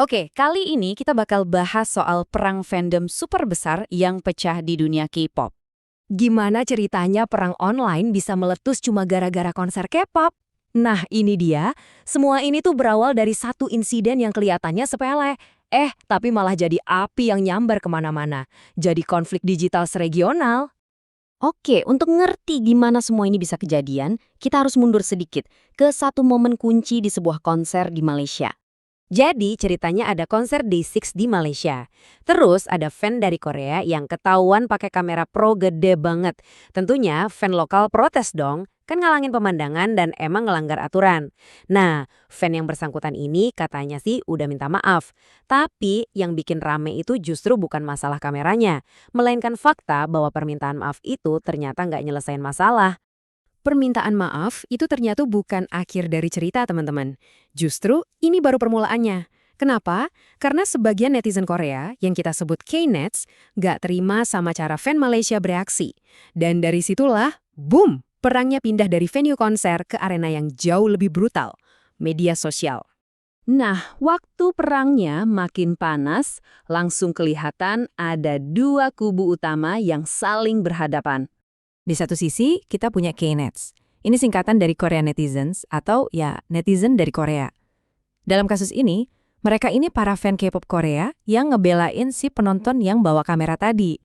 Oke, kali ini kita bakal bahas soal perang fandom super besar yang pecah di dunia K-pop. Gimana ceritanya perang online bisa meletus cuma gara-gara konser K-pop? Nah, ini dia. Semua ini tuh berawal dari satu insiden yang kelihatannya sepele. Tapi malah jadi api yang nyambar kemana-mana. Jadi konflik digital seregional. Oke, untuk ngerti gimana semua ini bisa kejadian, kita harus mundur sedikit ke satu momen kunci di sebuah konser di Malaysia. Jadi ceritanya ada konser Day6 di Malaysia. Terus ada fan dari Korea yang ketahuan pakai kamera pro gede banget. Tentunya fan lokal protes dong, kan ngalangin pemandangan dan emang ngelanggar aturan. Nah, fan yang bersangkutan ini katanya sih udah minta maaf. Tapi yang bikin rame itu justru bukan masalah kameranya, melainkan fakta bahwa permintaan maaf itu ternyata nggak nyelesain masalah. Permintaan maaf itu ternyata bukan akhir dari cerita, teman-teman. Justru ini baru permulaannya. Kenapa? Karena sebagian netizen Korea yang kita sebut K-Nets nggak terima sama cara fan Malaysia bereaksi. Dan dari situlah, boom, perangnya pindah dari venue konser ke arena yang jauh lebih brutal, media sosial. Nah, waktu perangnya makin panas, langsung kelihatan ada dua kubu utama yang saling berhadapan. Di satu sisi, kita punya K-Nets. Ini singkatan dari Korea Netizens atau ya netizen dari Korea. Dalam kasus ini, mereka ini para fan K-pop Korea yang ngebelain si penonton yang bawa kamera tadi.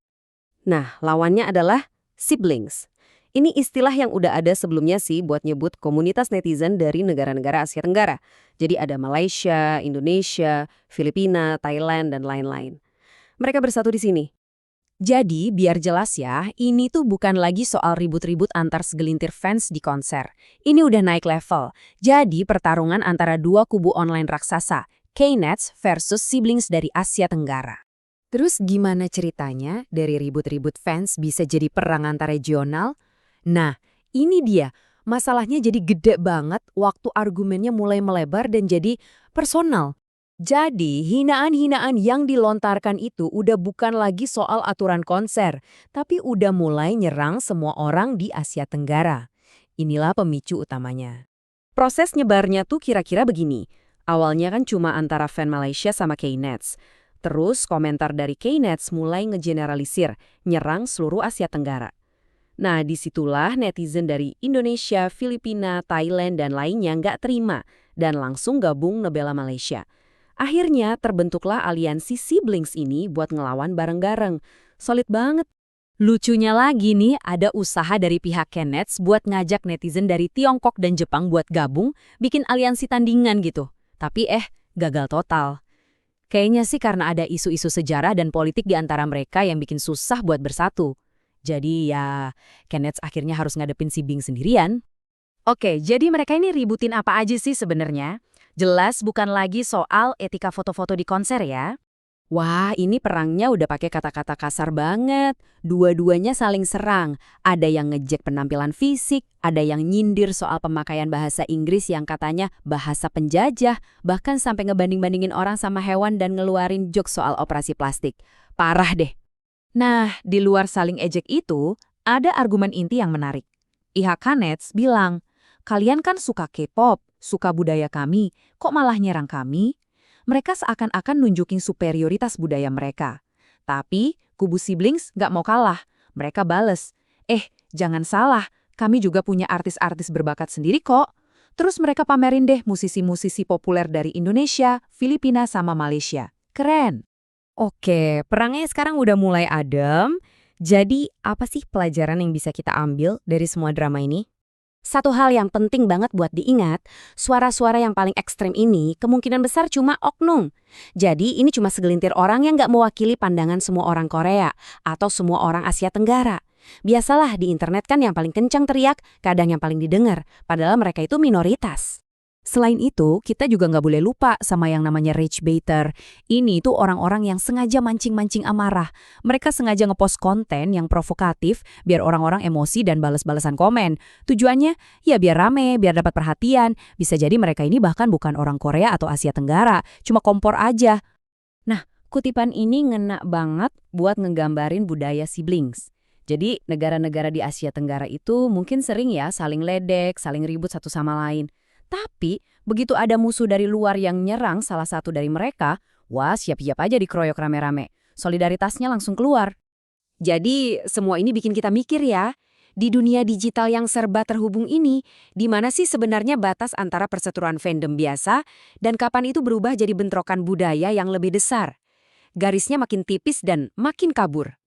Nah, lawannya adalah siblings. Ini istilah yang udah ada sebelumnya sih buat nyebut komunitas netizen dari negara-negara Asia Tenggara. Jadi ada Malaysia, Indonesia, Filipina, Thailand, dan lain-lain. Mereka bersatu di sini. Jadi, biar jelas ya, ini tuh bukan lagi soal ribut-ribut antar segelintir fans di konser. Ini udah naik level. Jadi, pertarungan antara dua kubu online raksasa, K-Nets versus siblings dari Asia Tenggara. Terus gimana ceritanya dari ribut-ribut fans bisa jadi perang antar regional? Nah, ini dia. Masalahnya jadi gede banget waktu argumennya mulai melebar dan jadi personal. Jadi, hinaan-hinaan yang dilontarkan itu udah bukan lagi soal aturan konser, tapi udah mulai nyerang semua orang di Asia Tenggara. Inilah pemicu utamanya. Proses nyebarnya tuh kira-kira begini. Awalnya kan cuma antara fan Malaysia sama K-Nets. Terus komentar dari K-Nets mulai ngegeneralisir, nyerang seluruh Asia Tenggara. Nah, disitulah netizen dari Indonesia, Filipina, Thailand, dan lainnya nggak terima dan langsung gabung ngebela Malaysia. Akhirnya terbentuklah aliansi siblings ini buat ngelawan bareng-bareng. Solid banget. Lucunya lagi nih, ada usaha dari pihak K-Nets buat ngajak netizen dari Tiongkok dan Jepang buat gabung, bikin aliansi tandingan gitu. Tapi gagal total. Kayaknya sih karena ada isu-isu sejarah dan politik di antara mereka yang bikin susah buat bersatu. Jadi ya, K-Nets akhirnya harus ngadepin si Bing sendirian. Oke, jadi mereka ini ributin apa aja sih sebenarnya? Jelas bukan lagi soal etika foto-foto di konser ya. Wah, ini perangnya udah pakai kata-kata kasar banget. Dua-duanya saling serang. Ada yang ngejek penampilan fisik, ada yang nyindir soal pemakaian bahasa Inggris yang katanya bahasa penjajah, bahkan sampai ngebanding-bandingin orang sama hewan dan ngeluarin jokes soal operasi plastik. Parah deh. Nah, di luar saling ejek itu, ada argumen inti yang menarik. Pihak K-Nets bilang, kalian kan suka K-pop, suka budaya kami, kok malah nyerang kami? Mereka seakan-akan nunjukin superioritas budaya mereka. Tapi, kubu siblings nggak mau kalah. Mereka bales, jangan salah, kami juga punya artis-artis berbakat sendiri kok. Terus mereka pamerin deh musisi-musisi populer dari Indonesia, Filipina, sama Malaysia. Keren. Oke, perangnya sekarang udah mulai adem. Jadi, apa sih pelajaran yang bisa kita ambil dari semua drama ini? Satu hal yang penting banget buat diingat, suara-suara yang paling ekstrem ini kemungkinan besar cuma oknum. Jadi ini cuma segelintir orang yang nggak mewakili pandangan semua orang Korea atau semua orang Asia Tenggara. Biasalah di internet kan yang paling kencang teriak, kadang yang paling didengar, padahal mereka itu minoritas. Selain itu, kita juga nggak boleh lupa sama yang namanya rage baiter. Ini tuh orang-orang yang sengaja mancing-mancing amarah. Mereka sengaja ngepost konten yang provokatif biar orang-orang emosi dan balas-balasan komen. Tujuannya, ya biar rame, biar dapat perhatian. Bisa jadi mereka ini bahkan bukan orang Korea atau Asia Tenggara, cuma kompor aja. Nah, kutipan ini ngena banget buat ngegambarin budaya siblings. Jadi, negara-negara di Asia Tenggara itu mungkin sering ya saling ledek, saling ribut satu sama lain. Tapi, begitu ada musuh dari luar yang nyerang salah satu dari mereka, wah siap-siap aja dikeroyok rame-rame. Solidaritasnya langsung keluar. Jadi, semua ini bikin kita mikir ya, di dunia digital yang serba terhubung ini, di mana sih sebenarnya batas antara perseteruan fandom biasa dan kapan itu berubah jadi bentrokan budaya yang lebih besar? Garisnya makin tipis dan makin kabur.